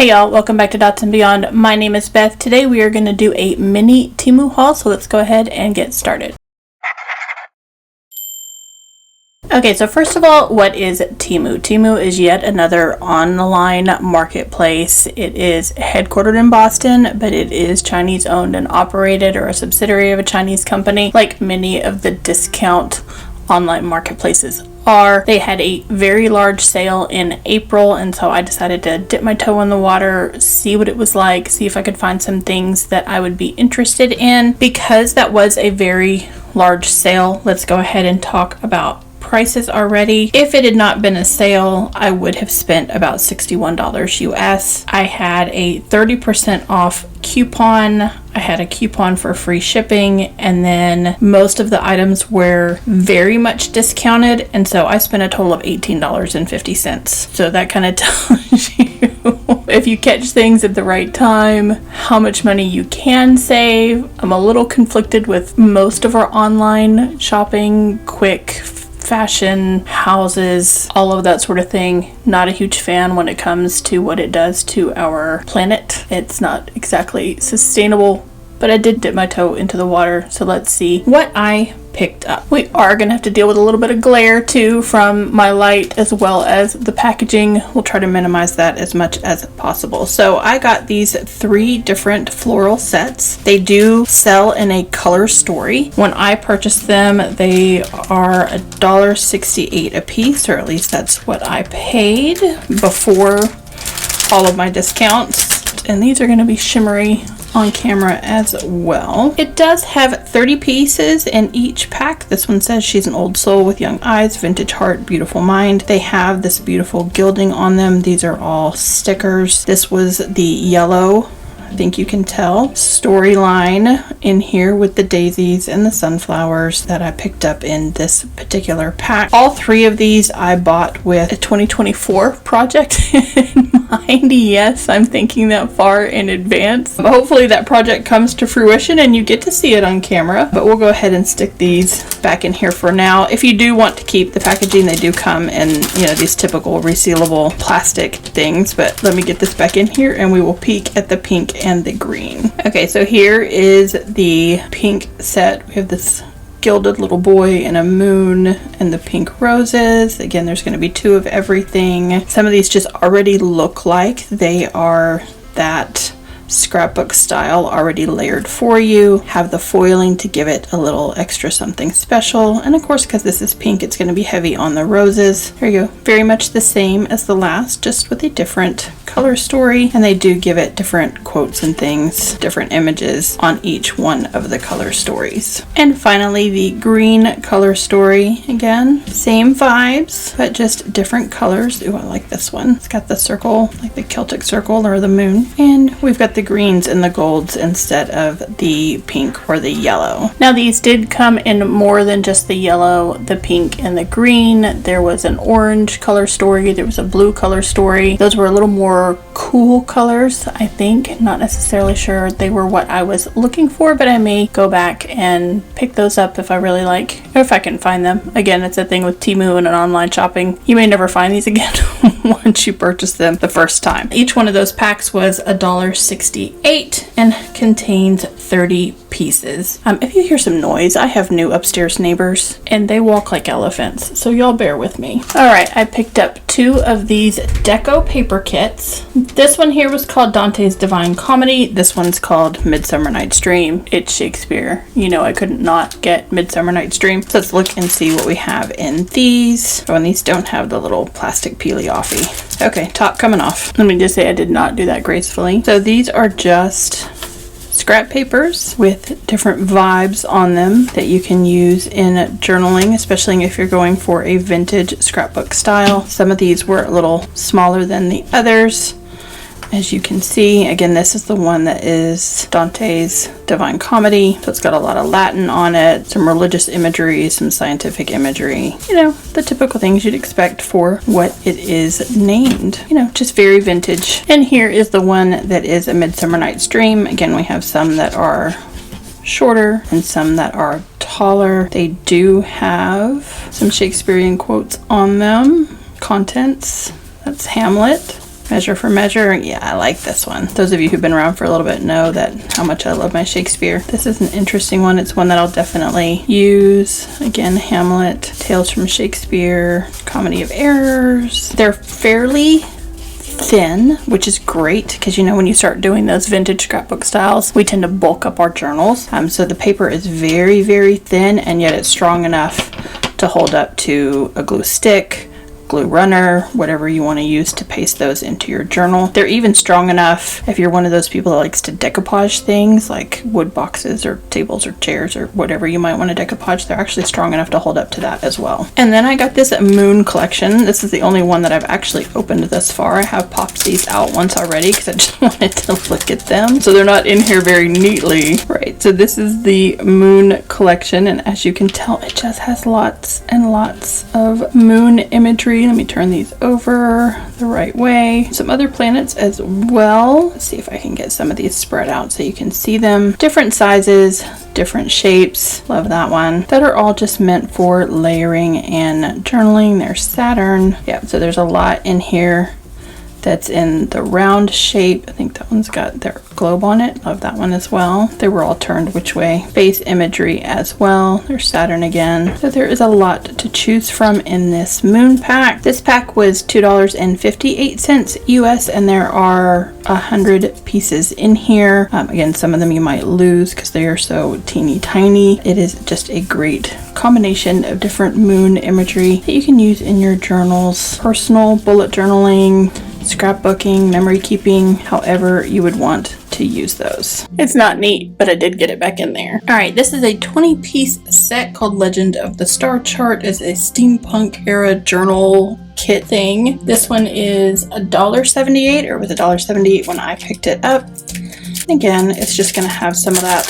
Hey y'all, welcome back to Dots and Beyond. My name is Beth. Today we are going to do a mini Temu haul, so let's go ahead and get started. Okay, so first of all, what is Temu? Temu is yet another online marketplace. It is headquartered in Boston, but it is Chinese owned and operated, or a subsidiary of a Chinese company, like many of the discount online marketplaces are. They had a very large sale in April, and so I decided to dip my toe in the water, see what it was like, see if I could find some things that I would be interested in. Because that was a very large sale, let's go ahead and talk about prices already. If it had not been a sale, I would have spent about $61 US. I had a 30% off coupon. I had a coupon for free shipping, and then most of the items were very much discounted, and so I spent a total of $18.50. So that kind of tells you if you catch things at the right time, how much money you can save. I'm a little conflicted with most of our online shopping, quick fashion, houses, all of that sort of thing. Not a huge fan when it comes to what it does to our planet. It's not exactly sustainable, but I did dip my toe into the water, so let's see what I picked up. We are gonna have to deal with a little bit of glare too from my light, as well as the packaging. We'll try to minimize that as much as possible. So I got these 3 different floral sets. They do sell in a color story. When I purchased them, they are $1.68 a piece, or at least that's what I paid before all of my discounts. And these are gonna be shimmery on camera as well. It does have 30 pieces in each pack. This one says she's an old soul with young eyes, vintage heart, beautiful mind. They have this beautiful gilding on them. These are all stickers. This was the yellow, I think you can tell, storyline in here with the daisies and the sunflowers that I picked up in this particular pack. All 3 of these I bought with a 2024 project in mind. Yes, I'm thinking that far in advance. Hopefully that project comes to fruition and you get to see it on camera, but we'll go ahead and stick these back in here for now. If you do want to keep the packaging, they do come in, these typical resealable plastic things, but let me get this back in here and we will peek at the pink and the green. Okay, so here is the pink set. We have this gilded little boy and a moon and the pink roses. Again, there's going to be 2 of everything. Some of these just already look like they are that scrapbook style, already layered for you. Have the foiling to give it a little extra something special, and of course, because this is pink, it's going to be heavy on the roses. There you go, very much the same as the last, just with a different color story, and they do give it different quotes and things, different images on each one of the color stories. And finally, the green color story. Again, same vibes, but just different colors. Ooh, I like this one. It's got the circle, like the Celtic circle or the moon, and we've got the greens and the golds instead of the pink or the yellow. Now these did come in more than just the yellow, the pink, and the green. There was an orange color story, there was a blue color story. Those were a little more cool colors, I think. Not necessarily sure they were what I was looking for, but I may go back and pick those up if I really like, or if I can find them. Again, it's a thing with Temu and an online shopping. You may never find these again once you purchase them the first time. Each one of those packs was $1.68 and contains 30 pieces. If you hear some noise, I have new upstairs neighbors and they walk like elephants, so y'all bear with me. Alright, I picked up 2 of these deco paper kits. This one here was called Dante's Divine Comedy. This one's called Midsummer Night's Dream. It's Shakespeare. I couldn't not get Midsummer Night's Dream. So let's look and see what we have in these. Oh, and these don't have the little plastic peely-offy. Okay, top coming off. Let me just say I did not do that gracefully. So these are just scrap papers with different vibes on them that you can use in journaling, especially if you're going for a vintage scrapbook style. Some of these were a little smaller than the others. As you can see, again, this is the one that is Dante's Divine Comedy. So it's got a lot of Latin on it, some religious imagery, some scientific imagery. The typical things you'd expect for what it is named. Just very vintage. And here is the one that is A Midsummer Night's Dream. Again, we have some that are shorter and some that are taller. They do have some Shakespearean quotes on them. Contents. That's Hamlet. Measure for Measure. Yeah, I like this one. Those of you who've been around for a little bit know that how much I love my Shakespeare. This is an interesting one. It's one that I'll definitely use. Again, Hamlet, Tales from Shakespeare, Comedy of Errors. They're fairly thin, which is great because you know when you start doing those vintage scrapbook styles, we tend to bulk up our journals. So the paper is very, very thin, and yet it's strong enough to hold up to a glue stick, glue runner, whatever you want to use to paste those into your journal. They're even strong enough if you're one of those people that likes to decoupage things like wood boxes or tables or chairs or whatever you might want to decoupage. They're actually strong enough to hold up to that as well. And then I got this Moon collection. This is the only one that I've actually opened thus far. I have popped these out once already because I just wanted to look at them. So they're not in here very neatly. Right, so this is the Moon collection, and as you can tell, it just has lots and lots of moon imagery. Let me turn these over the right way. Some other planets as well. Let's see if I can get some of these spread out so you can see them. Different sizes, different shapes. Love that one. That are all just meant for layering and journaling. There's Saturn. Yeah, so there's a lot in here that's in the round shape. I think that one's got their globe on it. Love that one as well. They were all turned which way. Base imagery as well. There's Saturn again. So there is a lot to choose from in this Moon pack. This pack was $2.58 US, and there are 100 pieces in here. Again, some of them you might lose because they are so teeny tiny. It is just a great combination of different moon imagery that you can use in your journals. Personal bullet journaling, scrapbooking, memory keeping, however you would want to use those. It's not neat, but I did get it back in there. All right, this is a 20-piece set called Legend of the Star Chart. It's a steampunk era journal kit thing. This one is $1.78, or it was $1.78 when I picked it up. Again, it's just going to have some of that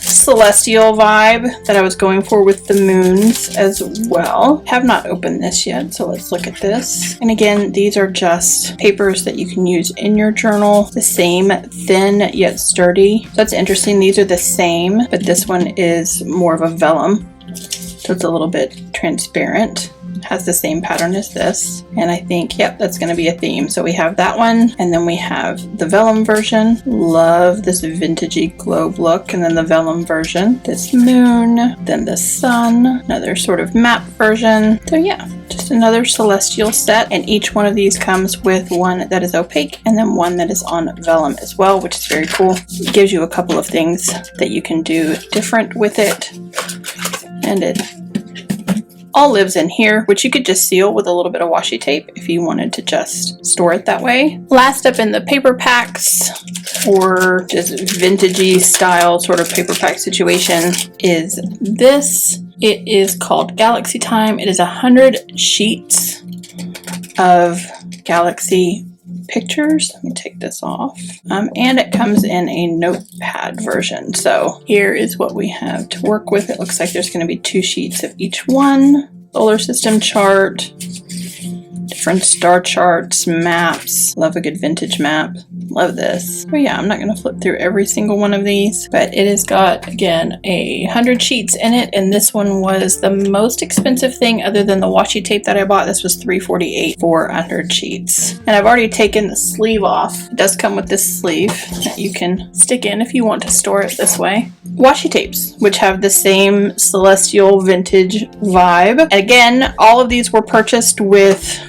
celestial vibe that I was going for with the moons as well. Have not opened this yet, so let's look at this. And again, these are just papers that you can use in your journal. The same, thin yet sturdy. So that's interesting. These are the same, but this one is more of a vellum, so it's a little bit transparent. Has the same pattern as this, and I think, yep, that's going to be a theme. So we have that one, and then we have the vellum version. Love this vintagey globe look. And then the vellum version, this moon, then the sun, another sort of map version. So yeah, just another celestial set, and each one of these comes with one that is opaque and then one that is on vellum as well, which is very cool. It gives you a couple of things that you can do different with it, and it all lives in here, which you could just seal with a little bit of washi tape if you wanted to just store it that way. Last up in the paper packs, or just vintagey style sort of paper pack situation, is this. It is called Galaxy Time. It is 100 sheets of galaxy pictures. Let me take this off. And it comes in a notepad version. So here is what we have to work with. It looks like there's going to be 2 sheets of each one. Solar system chart, different star charts, maps. Love a good vintage map. Love this. But yeah, I'm not going to flip through every single one of these, but it has got, again, 100 sheets in it, and this one was the most expensive thing other than the washi tape that I bought. This was $3.48 for 100 sheets. And I've already taken the sleeve off. It does come with this sleeve that you can stick in if you want to store it this way. Washi tapes, which have the same celestial vintage vibe. Again, all of these were purchased with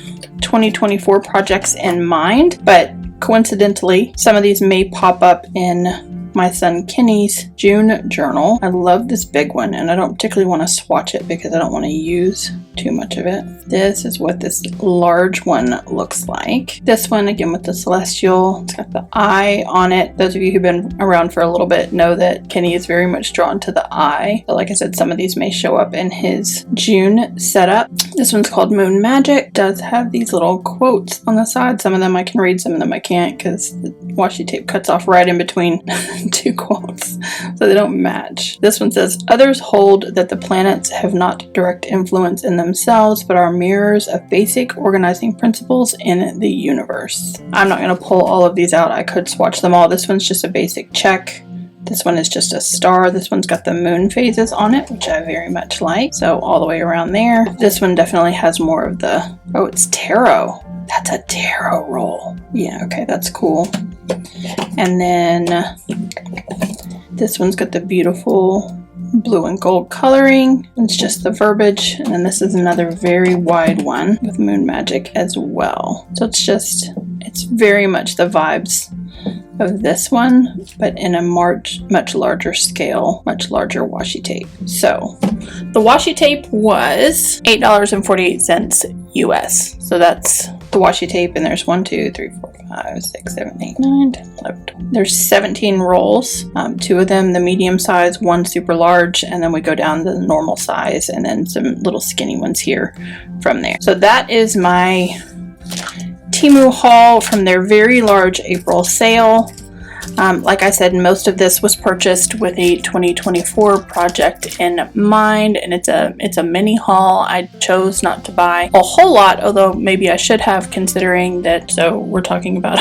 2024 projects in mind, but coincidentally, some of these may pop up in my son Kenny's June journal. I love this big one, and I don't particularly want to swatch it because I don't want to use too much of it. This is what this large one looks like. This one, again, with the celestial, it's got the eye on it. Those of you who've been around for a little bit know that Kenny is very much drawn to the eye. But like I said, some of these may show up in his June setup. This one's called Moon Magic. It does have these little quotes on the side. Some of them I can read, some of them I can't because the washi tape cuts off right in between 2 quotes, so they don't match. This one says, "Others hold that the planets have not direct influence in themselves, but are mirrors of basic organizing principles in the universe." I'm not going to pull all of these out. I could swatch them all. This one's just a basic check. This one is just a star. This one's got the moon phases on it, which I very much like. So all the way around there. This one definitely has more of the, oh, it's tarot. That's a tarot roll. Yeah, okay, that's cool. And then this one's got the beautiful blue and gold coloring. It's just the verbiage. And then this is another very wide one with moon magic as well. So it's very much the vibes of this one, but in a much larger scale, much larger washi tape. So the washi tape was $8.48 US. So that's the washi tape, and there's 1, 2, 3, 4, 5, 6, 7, 8, 9, 10, 11, 12. There's 17 rolls, 2 of them the medium size, 1 super large, and then we go down to the normal size, and then some little skinny ones here from there. So that is my Temu haul from their very large April sale. Like I said, most of this was purchased with a 2024 project in mind, and it's a mini haul. I chose not to buy a whole lot, although maybe I should have, considering that. So we're talking about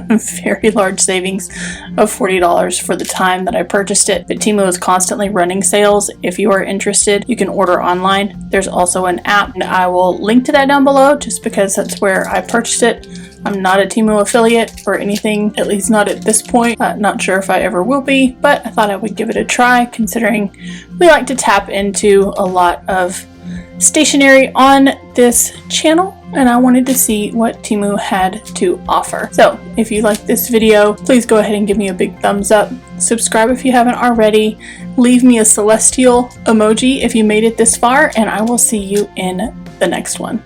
a very large savings of $40 for the time that I purchased it. But Temu is constantly running sales. If you are interested, you can order online. There's also an app, and I will link to that down below just because that's where I purchased it. I'm not a Temu affiliate or anything, at least not at this point. Not sure if I ever will be, but I thought I would give it a try, considering we like to tap into a lot of stationery on this channel, and I wanted to see what Temu had to offer. So if you like this video, please go ahead and give me a big thumbs up. Subscribe if you haven't already. Leave me a celestial emoji if you made it this far, and I will see you in the next one.